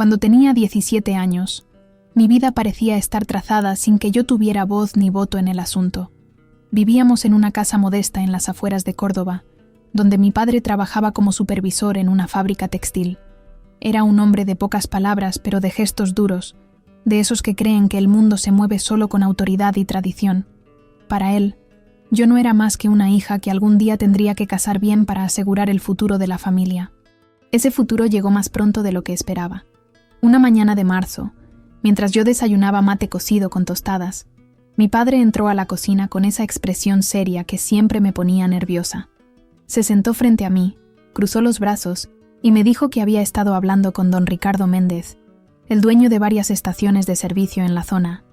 Cuando tenía 17 años, mi vida parecía estar trazada sin que yo tuviera voz ni voto en el asunto. Vivíamos en una casa modesta en las afueras de Córdoba, donde mi padre trabajaba como supervisor en una fábrica textil. Era un hombre de pocas palabras, pero de gestos duros, de esos que creen que el mundo se mueve solo con autoridad y tradición. Para él, yo no era más que una hija que algún día tendría que casar bien para asegurar el futuro de la familia. Ese futuro llegó más pronto de lo que esperaba. Una mañana de marzo, mientras yo desayunaba mate cocido con tostadas, mi padre entró a la cocina con esa expresión seria que siempre me ponía nerviosa. Se sentó frente a mí, cruzó los brazos y me dijo que había estado hablando con don Ricardo Méndez, el dueño de varias estaciones de servicio en la zona.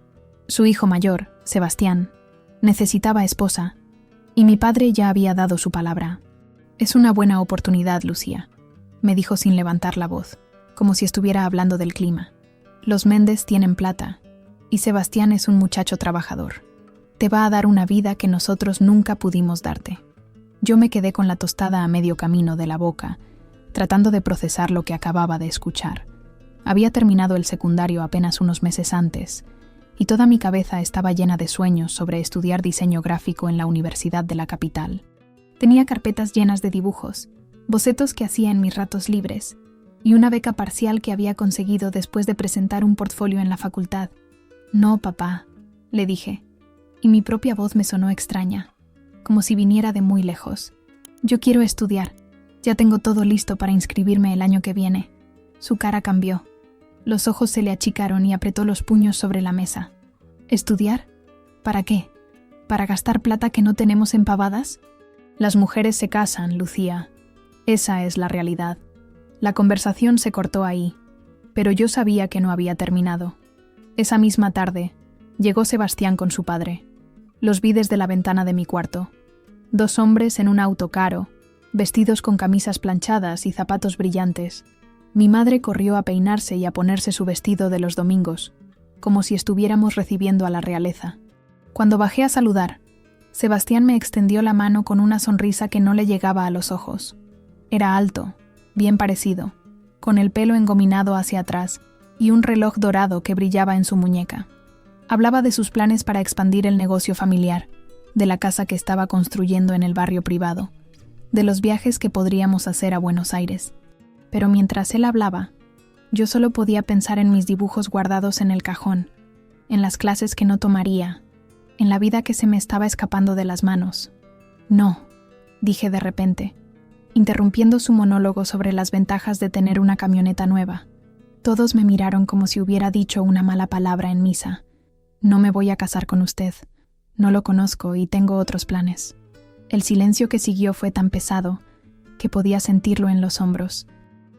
Su hijo mayor, Sebastián, necesitaba esposa, y mi padre ya había dado su palabra. «Es una buena oportunidad, Lucía», me dijo sin levantar la voz, como si estuviera hablando del clima. «Los Méndez tienen plata, y Sebastián es un muchacho trabajador. Te va a dar una vida que nosotros nunca pudimos darte». Yo me quedé con la tostada a medio camino de la boca, tratando de procesar lo que acababa de escuchar. Había terminado el secundario apenas unos meses antes, y toda mi cabeza estaba llena de sueños sobre estudiar diseño gráfico en la Universidad de la capital. Tenía carpetas llenas de dibujos, bocetos que hacía en mis ratos libres, y una beca parcial que había conseguido después de presentar un portfolio en la facultad. «No, papá», le dije, y mi propia voz me sonó extraña, como si viniera de muy lejos. «Yo quiero estudiar. Ya tengo todo listo para inscribirme el año que viene». Su cara cambió. Los ojos se le achicaron y apretó los puños sobre la mesa. «¿Estudiar? ¿Para qué? ¿Para gastar plata que no tenemos en pavadas?» «Las mujeres se casan, Lucía. Esa es la realidad». La conversación se cortó ahí, pero yo sabía que no había terminado. Esa misma tarde, llegó Sebastián con su padre. Los vi desde la ventana de mi cuarto. 2 hombres en un auto caro, vestidos con camisas planchadas y zapatos brillantes. Mi madre corrió a peinarse y a ponerse su vestido de los domingos, como si estuviéramos recibiendo a la realeza. Cuando bajé a saludar, Sebastián me extendió la mano con una sonrisa que no le llegaba a los ojos. Era alto, bien parecido, con el pelo engominado hacia atrás y un reloj dorado que brillaba en su muñeca. Hablaba de sus planes para expandir el negocio familiar, de la casa que estaba construyendo en el barrio privado, de los viajes que podríamos hacer a Buenos Aires. Pero mientras él hablaba, yo solo podía pensar en mis dibujos guardados en el cajón, en las clases que no tomaría, en la vida que se me estaba escapando de las manos. «No», dije de repente, interrumpiendo su monólogo sobre las ventajas de tener una camioneta nueva. Todos me miraron como si hubiera dicho una mala palabra en misa. «No me voy a casar con usted. No lo conozco y tengo otros planes». El silencio que siguió fue tan pesado que podía sentirlo en los hombros.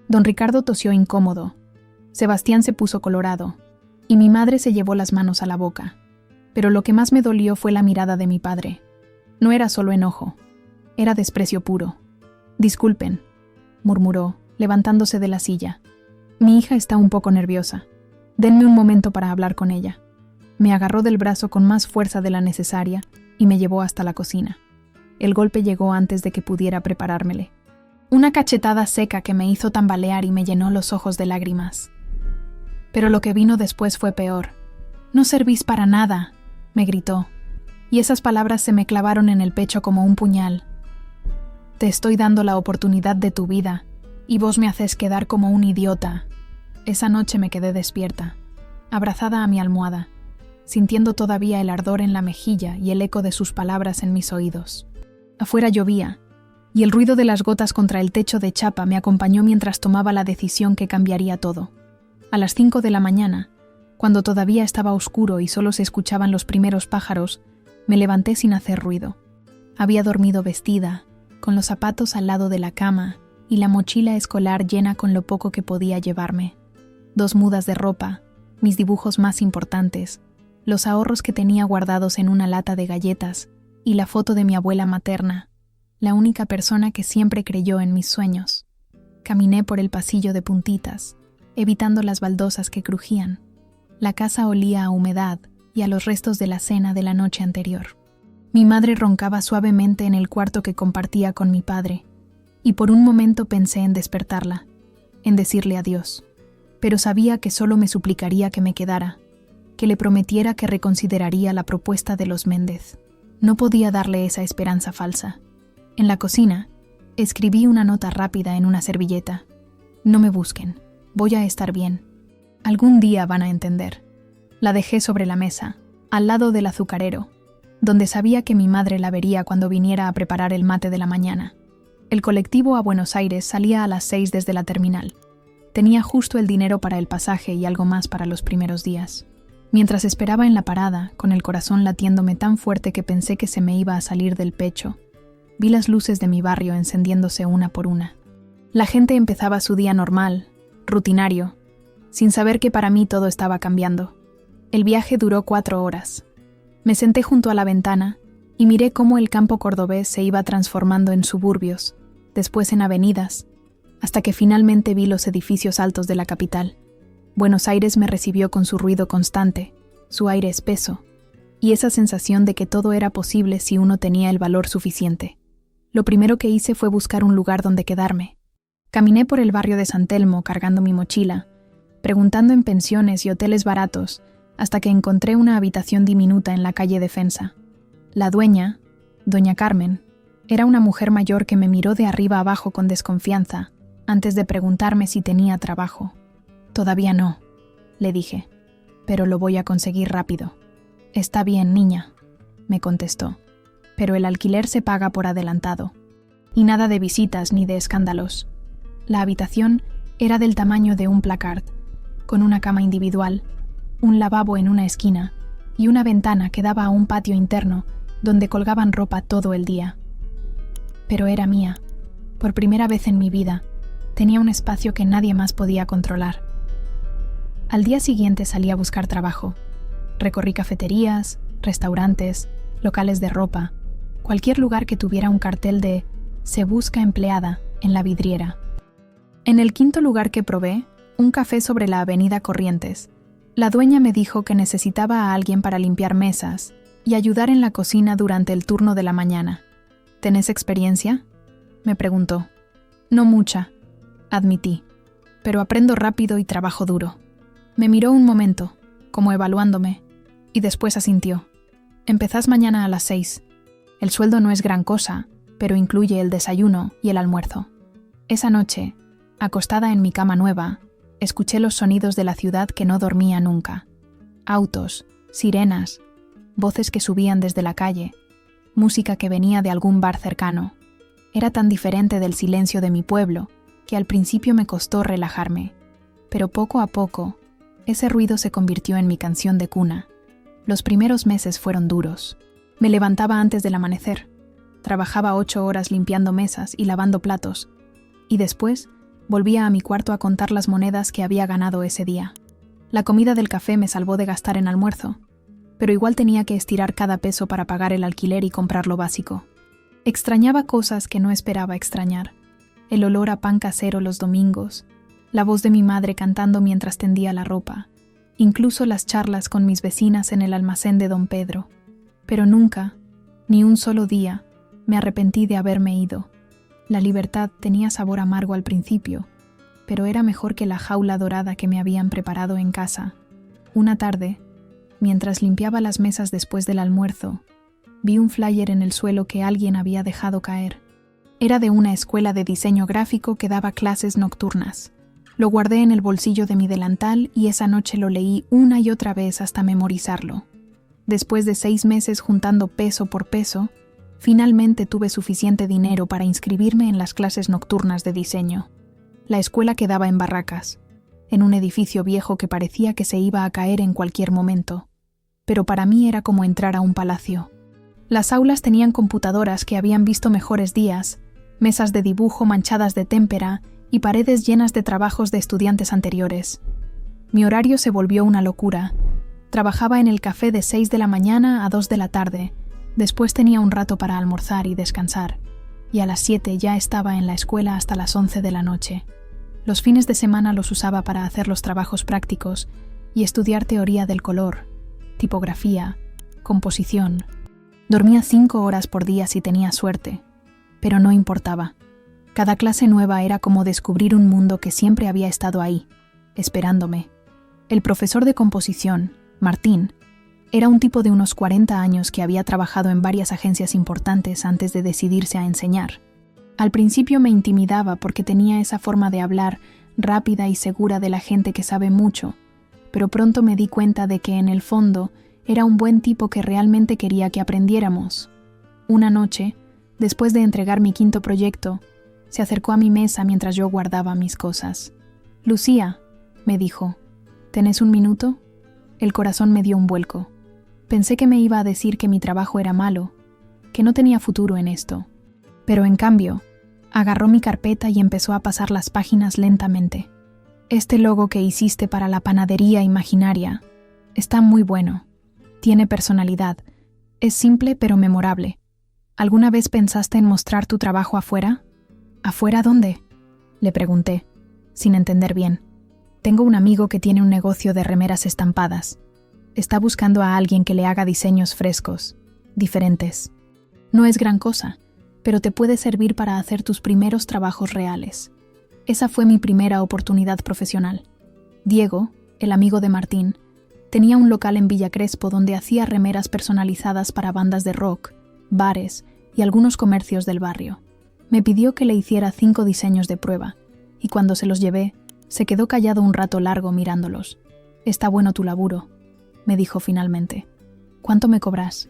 Don Ricardo tosió incómodo. Sebastián se puso colorado, y mi madre se llevó las manos a la boca. Pero lo que más me dolió fue la mirada de mi padre. No era solo enojo, era desprecio puro. «Disculpen», murmuró, levantándose de la silla. «Mi hija está un poco nerviosa. Denme un momento para hablar con ella». Me agarró del brazo con más fuerza de la necesaria y me llevó hasta la cocina. El golpe llegó antes de que pudiera preparármele. Una cachetada seca que me hizo tambalear y me llenó los ojos de lágrimas. Pero lo que vino después fue peor. «No servís para nada», me gritó, y esas palabras se me clavaron en el pecho como un puñal. «Te estoy dando la oportunidad de tu vida, y vos me haces quedar como un idiota». Esa noche me quedé despierta, abrazada a mi almohada, sintiendo todavía el ardor en la mejilla y el eco de sus palabras en mis oídos. Afuera llovía, y el ruido de las gotas contra el techo de chapa me acompañó mientras tomaba la decisión que cambiaría todo. A las 5 de la mañana, cuando todavía estaba oscuro y solo se escuchaban los primeros pájaros, me levanté sin hacer ruido. Había dormido vestida, con los zapatos al lado de la cama y la mochila escolar llena con lo poco que podía llevarme. 2 mudas de ropa, mis dibujos más importantes, los ahorros que tenía guardados en una lata de galletas y la foto de mi abuela materna, la única persona que siempre creyó en mis sueños. Caminé por el pasillo de puntitas, evitando las baldosas que crujían. La casa olía a humedad y a los restos de la cena de la noche anterior. Mi madre roncaba suavemente en el cuarto que compartía con mi padre, y por un momento pensé en despertarla, en decirle adiós. pero sabía que solo me suplicaría que me quedara, que le prometiera que reconsideraría la propuesta de los Méndez. No podía darle esa esperanza falsa. En la cocina, escribí una nota rápida en una servilleta. No me busquen, voy a estar bien. Algún día van a entender. La dejé sobre la mesa, al lado del azucarero, donde sabía que mi madre la vería cuando viniera a preparar el mate de la mañana. El colectivo a Buenos Aires salía a las 6 desde la terminal. Tenía justo el dinero para el pasaje y algo más para los primeros días. Mientras esperaba en la parada, con el corazón latiéndome tan fuerte que pensé que se me iba a salir del pecho, vi las luces de mi barrio encendiéndose una por una. La gente empezaba su día normal, rutinario, sin saber que para mí todo estaba cambiando. El viaje duró 4 horas. Me senté junto a la ventana y miré cómo el campo cordobés se iba transformando en suburbios, después en avenidas, hasta que finalmente vi los edificios altos de la capital. Buenos Aires me recibió con su ruido constante, su aire espeso, y esa sensación de que todo era posible si uno tenía el valor suficiente. Lo primero que hice fue buscar un lugar donde quedarme. Caminé por el barrio de San Telmo cargando mi mochila, preguntando en pensiones y hoteles baratos, hasta que encontré una habitación diminuta en la calle Defensa. La dueña, doña Carmen, era una mujer mayor que me miró de arriba abajo con desconfianza, antes de preguntarme si tenía trabajo. «Todavía no», le dije, «pero lo voy a conseguir rápido». «Está bien, niña», me contestó, «pero el alquiler se paga por adelantado. Y nada de visitas ni de escándalos». La habitación era del tamaño de un placard, con una cama individual, un lavabo en una esquina y una ventana que daba a un patio interno donde colgaban ropa todo el día. Pero era mía. Por primera vez en mi vida, tenía un espacio que nadie más podía controlar. Al día siguiente salí a buscar trabajo. Recorrí cafeterías, restaurantes, locales de ropa, cualquier lugar que tuviera un cartel de «Se busca empleada» en la vidriera. En el 5.º lugar que probé, un café sobre la avenida Corrientes, la dueña me dijo que necesitaba a alguien para limpiar mesas y ayudar en la cocina durante el turno de la mañana. «¿Tenés experiencia?», me preguntó. «No mucha», admití, «pero aprendo rápido y trabajo duro». Me miró un momento, como evaluándome, y después asintió. «Empezás mañana a las 6. El sueldo no es gran cosa, pero incluye el desayuno y el almuerzo». Esa noche, acostada en mi cama nueva, escuché los sonidos de la ciudad que no dormía nunca. Autos, sirenas, voces que subían desde la calle, música que venía de algún bar cercano. Era tan diferente del silencio de mi pueblo que al principio me costó relajarme, pero poco a poco, ese ruido se convirtió en mi canción de cuna. Los primeros meses fueron duros. Me levantaba antes del amanecer, trabajaba 8 horas limpiando mesas y lavando platos, y después volvía a mi cuarto a contar las monedas que había ganado ese día. La comida del café me salvó de gastar en almuerzo, pero igual tenía que estirar cada peso para pagar el alquiler y comprar lo básico. Extrañaba cosas que no esperaba extrañar. El olor a pan casero los domingos, la voz de mi madre cantando mientras tendía la ropa, incluso las charlas con mis vecinas en el almacén de Don Pedro. Pero nunca, ni un solo día, me arrepentí de haberme ido. La libertad tenía sabor amargo al principio, pero era mejor que la jaula dorada que me habían preparado en casa. Una tarde, mientras limpiaba las mesas después del almuerzo, vi un flyer en el suelo que alguien había dejado caer. Era de una escuela de diseño gráfico que daba clases nocturnas. Lo guardé en el bolsillo de mi delantal y esa noche lo leí una y otra vez hasta memorizarlo. Después de 6 meses juntando peso por peso, finalmente tuve suficiente dinero para inscribirme en las clases nocturnas de diseño. La escuela quedaba en Barracas, en un edificio viejo que parecía que se iba a caer en cualquier momento, pero para mí era como entrar a un palacio. Las aulas tenían computadoras que habían visto mejores días, mesas de dibujo manchadas de témpera y paredes llenas de trabajos de estudiantes anteriores. Mi horario se volvió una locura. Trabajaba en el café de 6 de la mañana a 2 de la tarde, después tenía un rato para almorzar y descansar, y a las 7 ya estaba en la escuela hasta las 11 de la noche. Los fines de semana los usaba para hacer los trabajos prácticos y estudiar teoría del color, tipografía, composición. Dormía 5 horas por día si tenía suerte, pero no importaba. Cada clase nueva era como descubrir un mundo que siempre había estado ahí, esperándome. El profesor de composición, Martín, era un tipo de unos 40 años que había trabajado en varias agencias importantes antes de decidirse a enseñar. Al principio me intimidaba porque tenía esa forma de hablar rápida y segura de la gente que sabe mucho, pero pronto me di cuenta de que en el fondo era un buen tipo que realmente quería que aprendiéramos. Una noche, después de entregar mi quinto proyecto, se acercó a mi mesa mientras yo guardaba mis cosas. «Lucía», me dijo, «¿tenés un minuto?» El corazón me dio un vuelco. Pensé que me iba a decir que mi trabajo era malo, que no tenía futuro en esto. Pero en cambio, agarró mi carpeta y empezó a pasar las páginas lentamente. «Este logo que hiciste para la panadería imaginaria está muy bueno. Tiene personalidad. Es simple pero memorable. ¿Alguna vez pensaste en mostrar tu trabajo afuera?» «¿Afuera dónde?», le pregunté, sin entender bien. «Tengo un amigo que tiene un negocio de remeras estampadas. Está buscando a alguien que le haga diseños frescos, diferentes. No es gran cosa, pero te puede servir para hacer tus primeros trabajos reales». Esa fue mi primera oportunidad profesional. Diego, el amigo de Martín, tenía un local en Villa Crespo donde hacía remeras personalizadas para bandas de rock, bares y algunos comercios del barrio. Me pidió que le hiciera 5 diseños de prueba, y cuando se los llevé, se quedó callado un rato largo mirándolos. «Está bueno tu laburo», me dijo finalmente. «¿Cuánto me cobras?»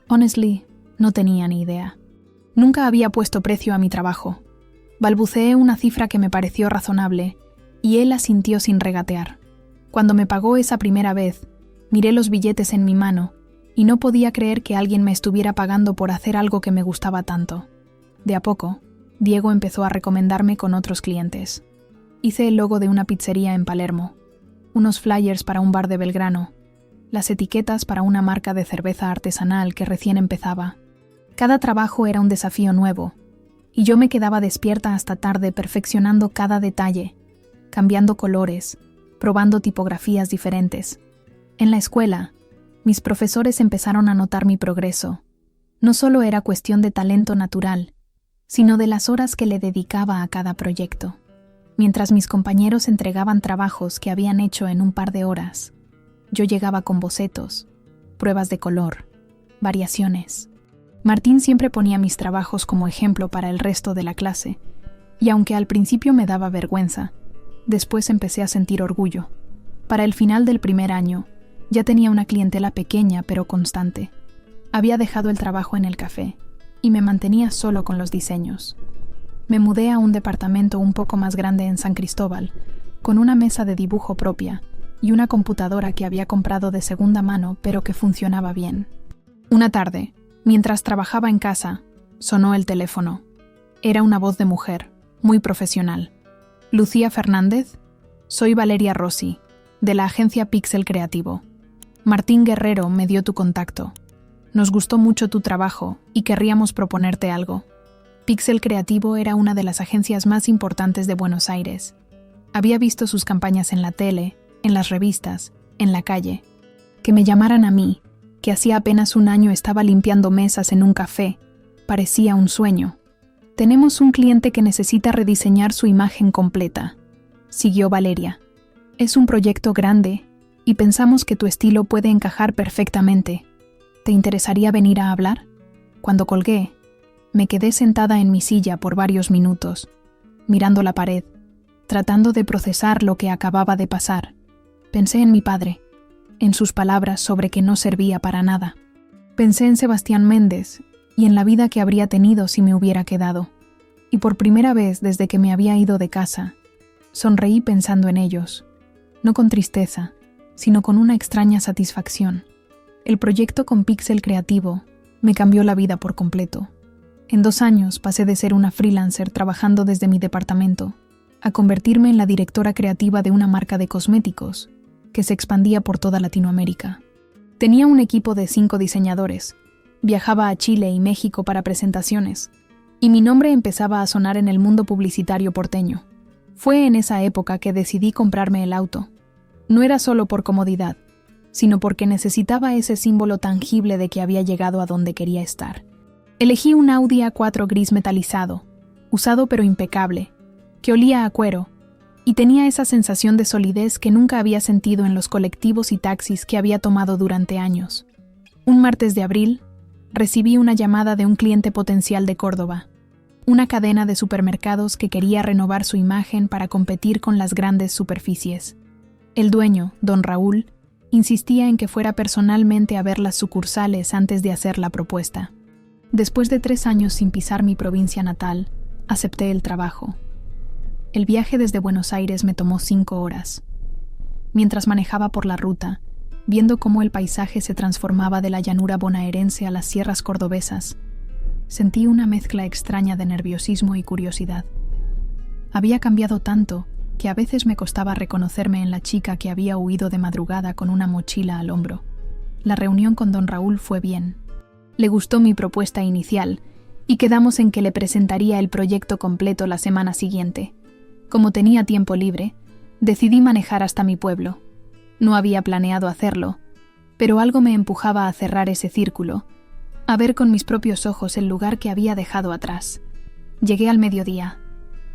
Honestly, no tenía ni idea. Nunca había puesto precio a mi trabajo. Balbuceé una cifra que me pareció razonable, y él asintió sin regatear. Cuando me pagó esa primera vez, miré los billetes en mi mano, y no podía creer que alguien me estuviera pagando por hacer algo que me gustaba tanto. De a poco, Diego empezó a recomendarme con otros clientes. Hice el logo de una pizzería en Palermo, unos flyers para un bar de Belgrano, las etiquetas para una marca de cerveza artesanal que recién empezaba. Cada trabajo era un desafío nuevo, y yo me quedaba despierta hasta tarde perfeccionando cada detalle, cambiando colores, probando tipografías diferentes. En la escuela, mis profesores empezaron a notar mi progreso. No solo era cuestión de talento natural, sino de las horas que le dedicaba a cada proyecto. Mientras mis compañeros entregaban trabajos que habían hecho en un par de horas, yo llegaba con bocetos, pruebas de color, variaciones. Martín siempre ponía mis trabajos como ejemplo para el resto de la clase, y aunque al principio me daba vergüenza, después empecé a sentir orgullo. Para el final del primer año, ya tenía una clientela pequeña pero constante. Había dejado el trabajo en el café, y me mantenía solo con los diseños. Me mudé a un departamento un poco más grande en San Cristóbal, con una mesa de dibujo propia y una computadora que había comprado de segunda mano pero que funcionaba bien. Una tarde, mientras trabajaba en casa, sonó el teléfono. Era una voz de mujer, muy profesional. «Lucía Fernández, soy Valeria Rossi, de la agencia Pixel Creativo. Martín Guerrero me dio tu contacto. Nos gustó mucho tu trabajo y querríamos proponerte algo». Pixel Creativo era una de las agencias más importantes de Buenos Aires. Había visto sus campañas en la tele, en las revistas, en la calle. Que me llamaran a mí, que hacía apenas un año estaba limpiando mesas en un café, parecía un sueño. «Tenemos un cliente que necesita rediseñar su imagen completa», siguió Valeria. «Es un proyecto grande y pensamos que tu estilo puede encajar perfectamente. ¿Te interesaría venir a hablar?» Cuando colgué, me quedé sentada en mi silla por varios minutos, mirando la pared, tratando de procesar lo que acababa de pasar. Pensé en mi padre, en sus palabras sobre que no servía para nada. Pensé en Sebastián Méndez y en la vida que habría tenido si me hubiera quedado. Y por primera vez desde que me había ido de casa, sonreí pensando en ellos, no con tristeza, sino con una extraña satisfacción. El proyecto con Pixel Creativo me cambió la vida por completo. En 2 años pasé de ser una freelancer trabajando desde mi departamento a convertirme en la directora creativa de una marca de cosméticos que se expandía por toda Latinoamérica. Tenía un equipo de 5 diseñadores, viajaba a Chile y México para presentaciones, y mi nombre empezaba a sonar en el mundo publicitario porteño. Fue en esa época que decidí comprarme el auto. No era solo por comodidad, sino porque necesitaba ese símbolo tangible de que había llegado a donde quería estar. Elegí un Audi A4 gris metalizado, usado pero impecable, que olía a cuero, y tenía esa sensación de solidez que nunca había sentido en los colectivos y taxis que había tomado durante años. Un martes de abril, recibí una llamada de un cliente potencial de Córdoba, una cadena de supermercados que quería renovar su imagen para competir con las grandes superficies. El dueño, don Raúl, insistía en que fuera personalmente a ver las sucursales antes de hacer la propuesta. Después de 3 años sin pisar mi provincia natal, acepté el trabajo. El viaje desde Buenos Aires me tomó 5 horas. Mientras manejaba por la ruta, viendo cómo el paisaje se transformaba de la llanura bonaerense a las sierras cordobesas, sentí una mezcla extraña de nerviosismo y curiosidad. Había cambiado tanto que a veces me costaba reconocerme en la chica que había huido de madrugada con una mochila al hombro. La reunión con don Raúl fue bien. Le gustó mi propuesta inicial y quedamos en que le presentaría el proyecto completo la semana siguiente. Como tenía tiempo libre, decidí manejar hasta mi pueblo. No había planeado hacerlo, pero algo me empujaba a cerrar ese círculo, a ver con mis propios ojos el lugar que había dejado atrás. Llegué al mediodía.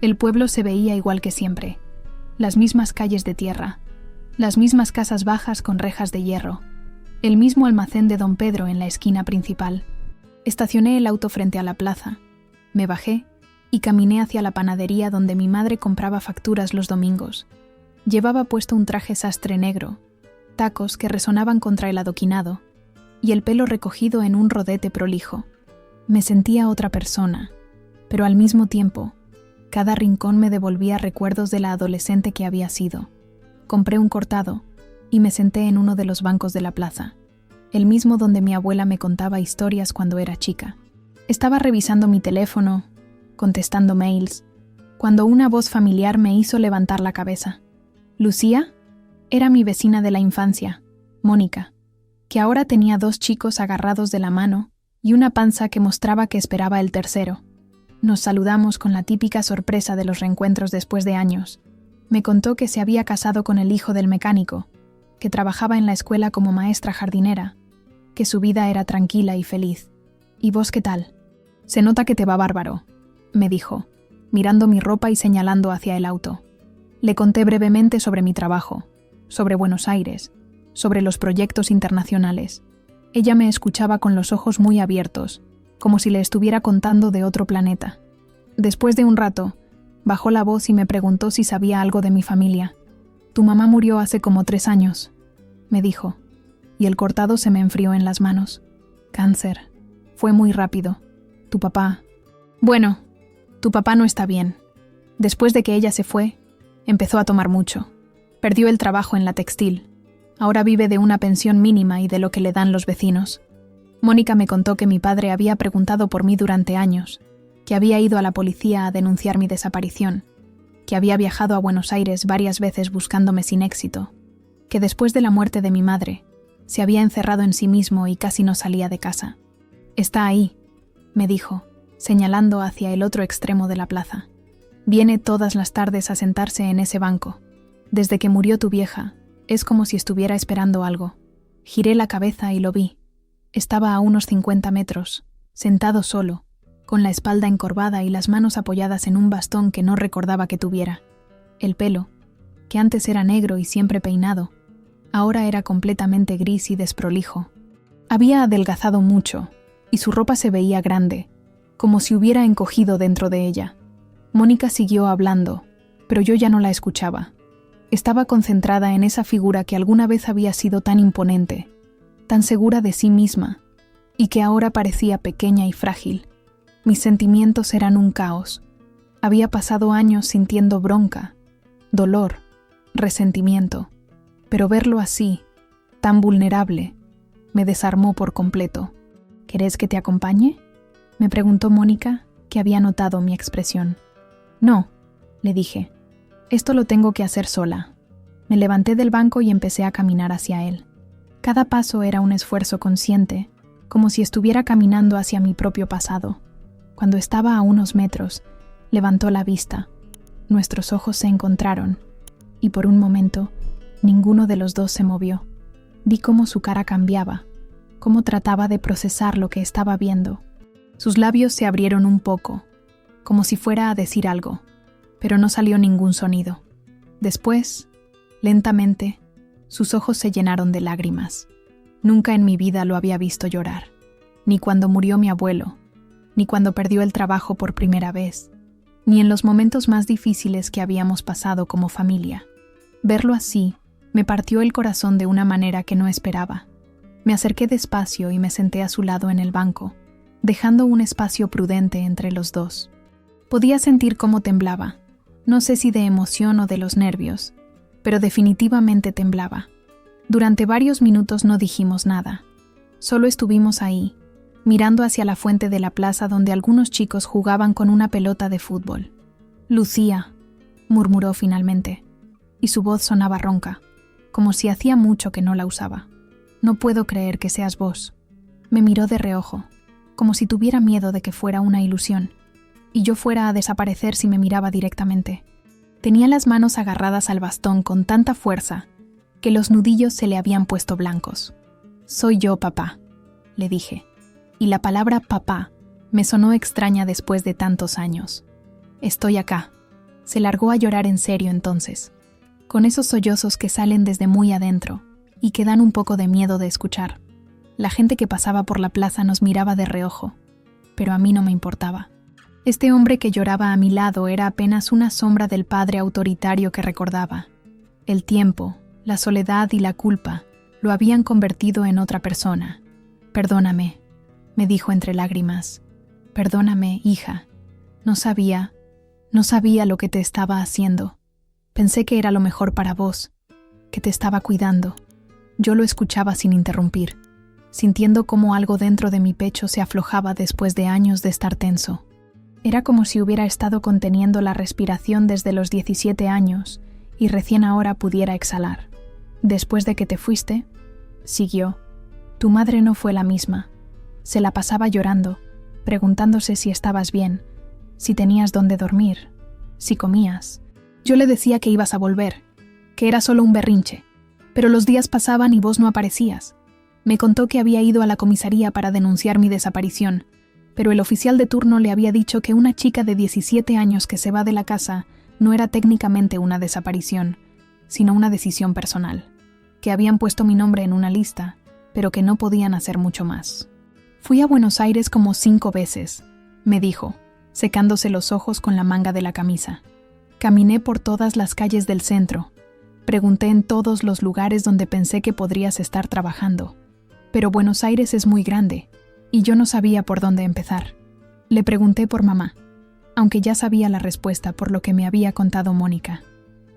El pueblo se veía igual que siempre. Las mismas calles de tierra, las mismas casas bajas con rejas de hierro, el mismo almacén de don Pedro en la esquina principal. Estacioné el auto frente a la plaza, me bajé y caminé hacia la panadería donde mi madre compraba facturas los domingos. Llevaba puesto un traje sastre negro, tacos que resonaban contra el adoquinado y el pelo recogido en un rodete prolijo. Me sentía otra persona, pero al mismo tiempo, cada rincón me devolvía recuerdos de la adolescente que había sido. Compré un cortado y me senté en uno de los bancos de la plaza, el mismo donde mi abuela me contaba historias cuando era chica. Estaba revisando mi teléfono, contestando mails, cuando una voz familiar me hizo levantar la cabeza. ¿Lucía? Era mi vecina de la infancia, Mónica, que ahora tenía 2 chicos agarrados de la mano y una panza que mostraba que esperaba el tercero. Nos saludamos con la típica sorpresa de los reencuentros después de años. Me contó que se había casado con el hijo del mecánico, que trabajaba en la escuela como maestra jardinera, que su vida era tranquila y feliz. ¿Y vos qué tal? Se nota que te va bárbaro, me dijo, mirando mi ropa y señalando hacia el auto. Le conté brevemente sobre mi trabajo, sobre Buenos Aires, sobre los proyectos internacionales. Ella me escuchaba con los ojos muy abiertos, como si le estuviera contando de otro planeta. Después de un rato, bajó la voz y me preguntó si sabía algo de mi familia. «Tu mamá murió hace como 3 años», me dijo, y el cortado se me enfrió en las manos. «Cáncer. Fue muy rápido. Tu papá...» «Bueno, tu papá no está bien. Después de que ella se fue, empezó a tomar mucho. Perdió el trabajo en la textil. Ahora vive de una pensión mínima y de lo que le dan los vecinos». Mónica me contó que mi padre había preguntado por mí durante años, que había ido a la policía a denunciar mi desaparición, que había viajado a Buenos Aires varias veces buscándome sin éxito, que después de la muerte de mi madre, se había encerrado en sí mismo y casi no salía de casa. «Está ahí», me dijo, señalando hacia el otro extremo de la plaza. «Viene todas las tardes a sentarse en ese banco. Desde que murió tu vieja, es como si estuviera esperando algo». Giré la cabeza y lo vi. Estaba a unos 50 metros, sentado solo, con la espalda encorvada y las manos apoyadas en un bastón que no recordaba que tuviera. El pelo, que antes era negro y siempre peinado, ahora era completamente gris y desprolijo. Había adelgazado mucho, y su ropa se veía grande, como si hubiera encogido dentro de ella. Mónica siguió hablando, pero yo ya no la escuchaba. Estaba concentrada en esa figura que alguna vez había sido tan imponente, tan segura de sí misma, y que ahora parecía pequeña y frágil. Mis sentimientos eran un caos. Había pasado años sintiendo bronca, dolor, resentimiento, pero verlo así, tan vulnerable, me desarmó por completo. «¿Querés que te acompañe?», me preguntó Mónica, que había notado mi expresión. «No», le dije, «esto lo tengo que hacer sola». Me levanté del banco y empecé a caminar hacia él. Cada paso era un esfuerzo consciente, como si estuviera caminando hacia mi propio pasado. Cuando estaba a unos metros, levantó la vista. Nuestros ojos se encontraron, y por un momento, ninguno de los dos se movió. Vi cómo su cara cambiaba, cómo trataba de procesar lo que estaba viendo. Sus labios se abrieron un poco, como si fuera a decir algo, pero no salió ningún sonido. Después, lentamente, sus ojos se llenaron de lágrimas. Nunca en mi vida lo había visto llorar, ni cuando murió mi abuelo, ni cuando perdió el trabajo por primera vez, ni en los momentos más difíciles que habíamos pasado como familia. Verlo así me partió el corazón de una manera que no esperaba. Me acerqué despacio y me senté a su lado en el banco, dejando un espacio prudente entre los dos. Podía sentir cómo temblaba, no sé si de emoción o de los nervios, pero definitivamente temblaba. Durante varios minutos no dijimos nada, solo estuvimos ahí, mirando hacia la fuente de la plaza donde algunos chicos jugaban con una pelota de fútbol. «Lucía», murmuró finalmente, y su voz sonaba ronca, como si hacía mucho que no la usaba. «No puedo creer que seas vos». Me miró de reojo, como si tuviera miedo de que fuera una ilusión, y yo fuera a desaparecer si me miraba directamente. Tenía las manos agarradas al bastón con tanta fuerza que los nudillos se le habían puesto blancos. «Soy yo, papá», le dije, y la palabra papá me sonó extraña después de tantos años. «Estoy acá». Se largó a llorar en serio entonces, con esos sollozos que salen desde muy adentro y que dan un poco de miedo de escuchar. La gente que pasaba por la plaza nos miraba de reojo, pero a mí no me importaba. Este hombre que lloraba a mi lado era apenas una sombra del padre autoritario que recordaba. El tiempo, la soledad y la culpa lo habían convertido en otra persona. «Perdóname», me dijo entre lágrimas. «Perdóname, hija. No sabía lo que te estaba haciendo. Pensé que era lo mejor para vos, que te estaba cuidando». Yo lo escuchaba sin interrumpir, sintiendo cómo algo dentro de mi pecho se aflojaba después de años de estar tenso. Era como si hubiera estado conteniendo la respiración desde los 17 años y recién ahora pudiera exhalar. «Después de que te fuiste», siguió, «tu madre no fue la misma. Se la pasaba llorando, preguntándose si estabas bien, si tenías dónde dormir, si comías. Yo le decía que ibas a volver, que era solo un berrinche, pero los días pasaban y vos no aparecías. Me contó que había ido a la comisaría para denunciar mi desaparición, pero el oficial de turno le había dicho que una chica de 17 años que se va de la casa no era técnicamente una desaparición, sino una decisión personal, que habían puesto mi nombre en una lista, pero que no podían hacer mucho más. «Fui a Buenos Aires como 5 veces», me dijo, secándose los ojos con la manga de la camisa. «Caminé por todas las calles del centro. Pregunté en todos los lugares donde pensé que podrías estar trabajando. Pero Buenos Aires es muy grande, y yo no sabía por dónde empezar. Le pregunté por mamá, aunque ya sabía la respuesta por lo que me había contado Mónica.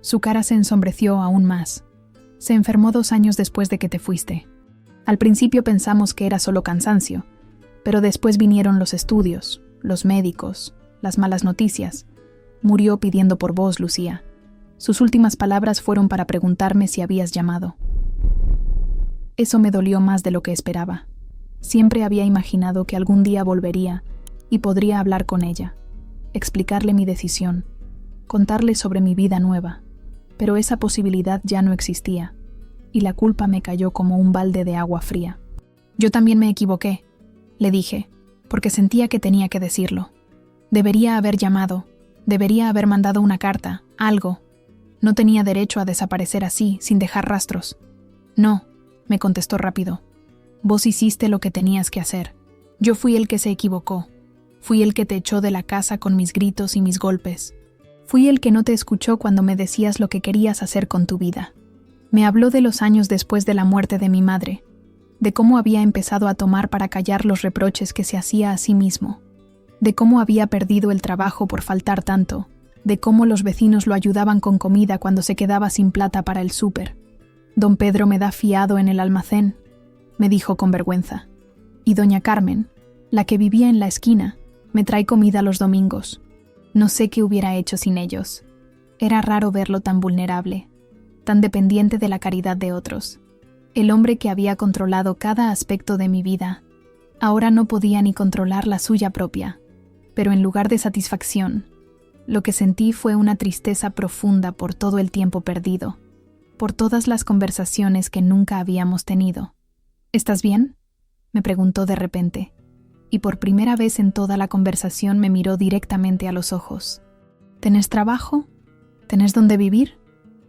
Su cara se ensombreció aún más. Se enfermó 2 años después de que te fuiste. Al principio pensamos que era solo cansancio, pero después vinieron los estudios, los médicos, las malas noticias. Murió pidiendo por vos, Lucía. Sus últimas palabras fueron para preguntarme si habías llamado». Eso me dolió más de lo que esperaba. Siempre había imaginado que algún día volvería y podría hablar con ella, explicarle mi decisión, contarle sobre mi vida nueva, pero esa posibilidad ya no existía, y la culpa me cayó como un balde de agua fría. «Yo también me equivoqué», le dije, porque sentía que tenía que decirlo. Debería haber llamado, debería haber mandado una carta, algo. No tenía derecho a desaparecer así, sin dejar rastros. «No», me contestó rápido. «Vos hiciste lo que tenías que hacer. Yo fui el que se equivocó. Fui el que te echó de la casa con mis gritos y mis golpes. Fui el que no te escuchó cuando me decías lo que querías hacer con tu vida». Me habló de los años después de la muerte de mi madre, de cómo había empezado a tomar para callar los reproches que se hacía a sí mismo, de cómo había perdido el trabajo por faltar tanto, de cómo los vecinos lo ayudaban con comida cuando se quedaba sin plata para el súper. «Don Pedro me da fiado en el almacén», me dijo con vergüenza, «y doña Carmen, la que vivía en la esquina, me trae comida los domingos. No sé qué hubiera hecho sin ellos». Era raro verlo tan vulnerable, tan dependiente de la caridad de otros. El hombre que había controlado cada aspecto de mi vida, ahora no podía ni controlar la suya propia, pero en lugar de satisfacción, lo que sentí fue una tristeza profunda por todo el tiempo perdido, por todas las conversaciones que nunca habíamos tenido. «¿Estás bien?», me preguntó de repente, y por primera vez en toda la conversación me miró directamente a los ojos. «¿Tenés trabajo? ¿Tenés dónde vivir?».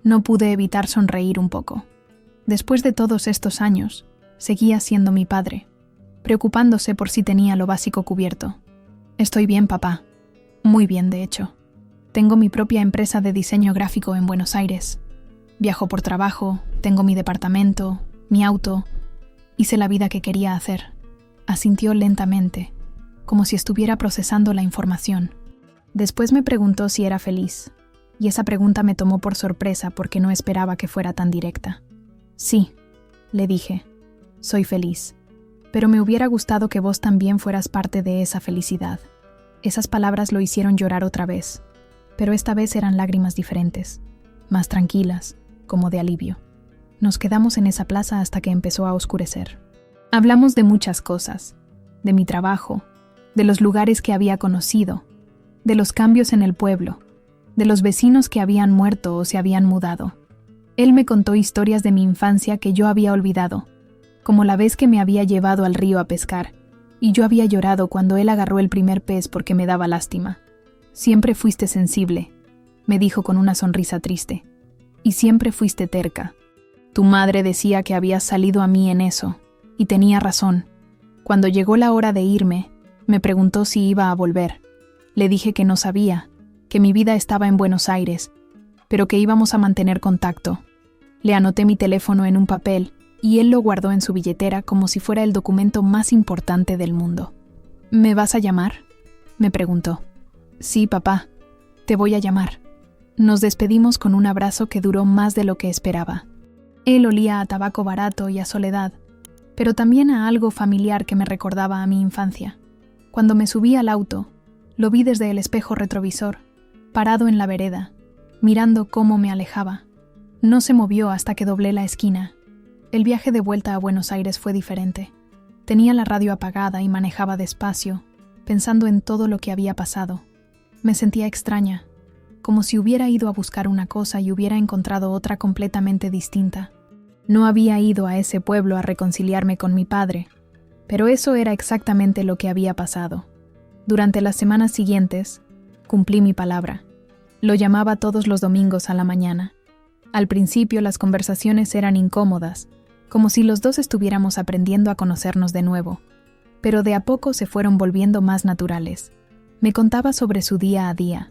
No pude evitar sonreír un poco. Después de todos estos años, seguía siendo mi padre, preocupándose por si tenía lo básico cubierto. Estoy bien, papá. Muy bien, de hecho. Tengo mi propia empresa de diseño gráfico en Buenos Aires. Viajo por trabajo, tengo mi departamento, mi auto. Hice la vida que quería hacer. Asintió lentamente, como si estuviera procesando la información. Después me preguntó si era feliz, y esa pregunta me tomó por sorpresa porque no esperaba que fuera tan directa. Sí, le dije, soy feliz, pero me hubiera gustado que vos también fueras parte de esa felicidad. Esas palabras lo hicieron llorar otra vez, pero esta vez eran lágrimas diferentes, más tranquilas, como de alivio. Nos quedamos en esa plaza hasta que empezó a oscurecer. Hablamos de muchas cosas, de mi trabajo, de los lugares que había conocido, de los cambios en el pueblo, de los vecinos que habían muerto o se habían mudado. Él me contó historias de mi infancia que yo había olvidado, como la vez que me había llevado al río a pescar, y yo había llorado cuando él agarró el primer pez porque me daba lástima. Siempre fuiste sensible, me dijo con una sonrisa triste, y siempre fuiste terca. Tu madre decía que habías salido a mí en eso, y tenía razón. Cuando llegó la hora de irme, me preguntó si iba a volver. Le dije que no sabía, que mi vida estaba en Buenos Aires, pero que íbamos a mantener contacto. Le anoté mi teléfono en un papel y él lo guardó en su billetera como si fuera el documento más importante del mundo. ¿Me vas a llamar?, me preguntó. Sí, papá, te voy a llamar. Nos despedimos con un abrazo que duró más de lo que esperaba. Él olía a tabaco barato y a soledad, pero también a algo familiar que me recordaba a mi infancia. Cuando me subí al auto, lo vi desde el espejo retrovisor, parado en la vereda, mirando cómo me alejaba. No se movió hasta que doblé la esquina. El viaje de vuelta a Buenos Aires fue diferente. Tenía la radio apagada y manejaba despacio, pensando en todo lo que había pasado. Me sentía extraña, como si hubiera ido a buscar una cosa y hubiera encontrado otra completamente distinta. No había ido a ese pueblo a reconciliarme con mi padre, pero eso era exactamente lo que había pasado. Durante las semanas siguientes, cumplí mi palabra. Lo llamaba todos los domingos a la mañana. Al principio las conversaciones eran incómodas, como si los dos estuviéramos aprendiendo a conocernos de nuevo, pero de a poco se fueron volviendo más naturales. Me contaba sobre su día a día,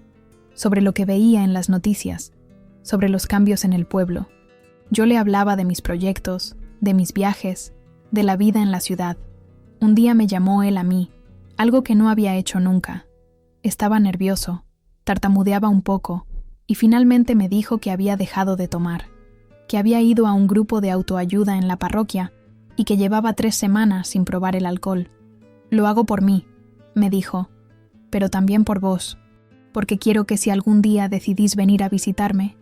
sobre lo que veía en las noticias, sobre los cambios en el pueblo. Yo le hablaba de mis proyectos, de mis viajes, de la vida en la ciudad. Un día me llamó él a mí, algo que no había hecho nunca. Estaba nervioso, tartamudeaba un poco, y finalmente me dijo que había dejado de tomar, que había ido a un grupo de autoayuda en la parroquia y que llevaba 3 semanas sin probar el alcohol. Lo hago por mí, me dijo, pero también por vos, porque quiero que si algún día decidís venir a visitarme,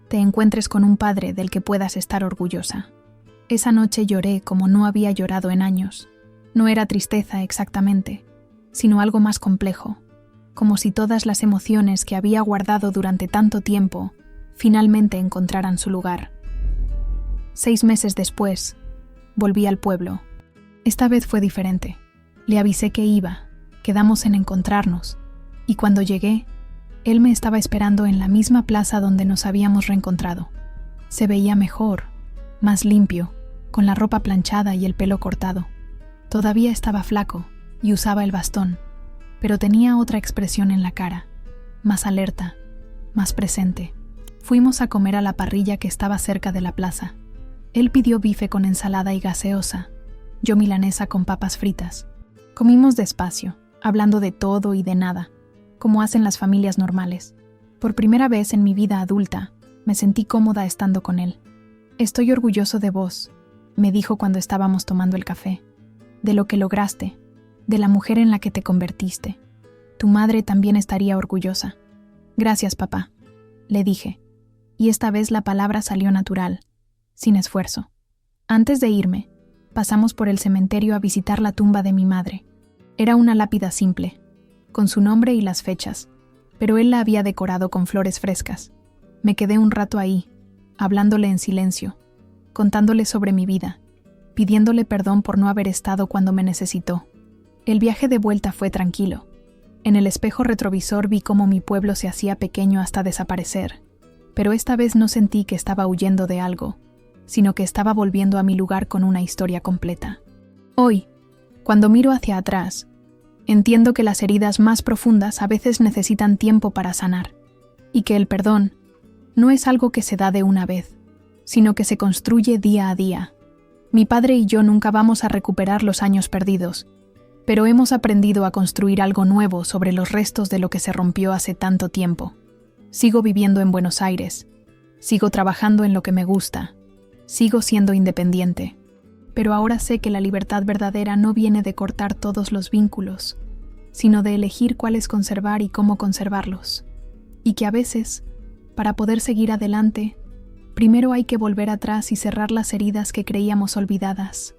te encuentres con un padre del que puedas estar orgullosa. Esa noche lloré como no había llorado en años. No era tristeza exactamente, sino algo más complejo, como si todas las emociones que había guardado durante tanto tiempo finalmente encontraran su lugar. 6 meses después, volví al pueblo. Esta vez fue diferente. Le avisé que iba, quedamos en encontrarnos, y cuando llegué, él me estaba esperando en la misma plaza donde nos habíamos reencontrado. Se veía mejor, más limpio, con la ropa planchada y el pelo cortado. Todavía estaba flaco y usaba el bastón, pero tenía otra expresión en la cara, más alerta, más presente. Fuimos a comer a la parrilla que estaba cerca de la plaza. Él pidió bife con ensalada y gaseosa, yo milanesa con papas fritas. Comimos despacio, hablando de todo y de nada, como hacen las familias normales. Por primera vez en mi vida adulta, me sentí cómoda estando con él. Estoy orgulloso de vos, me dijo cuando estábamos tomando el café, de lo que lograste, de la mujer en la que te convertiste. Tu madre también estaría orgullosa. Gracias, papá, le dije, y esta vez la palabra salió natural, sin esfuerzo. Antes de irme, pasamos por el cementerio a visitar la tumba de mi madre. Era una lápida simple, con su nombre y las fechas, pero él la había decorado con flores frescas. Me quedé un rato ahí, hablándole en silencio, contándole sobre mi vida, pidiéndole perdón por no haber estado cuando me necesitó. El viaje de vuelta fue tranquilo. En el espejo retrovisor vi cómo mi pueblo se hacía pequeño hasta desaparecer, pero esta vez no sentí que estaba huyendo de algo, sino que estaba volviendo a mi lugar con una historia completa. Hoy, cuando miro hacia atrás, entiendo que las heridas más profundas a veces necesitan tiempo para sanar, y que el perdón no es algo que se da de una vez, sino que se construye día a día. Mi padre y yo nunca vamos a recuperar los años perdidos, pero hemos aprendido a construir algo nuevo sobre los restos de lo que se rompió hace tanto tiempo. Sigo viviendo en Buenos Aires, sigo trabajando en lo que me gusta, sigo siendo independiente, pero ahora sé que la libertad verdadera no viene de cortar todos los vínculos, sino de elegir cuáles conservar y cómo conservarlos, y que a veces, para poder seguir adelante, primero hay que volver atrás y cerrar las heridas que creíamos olvidadas.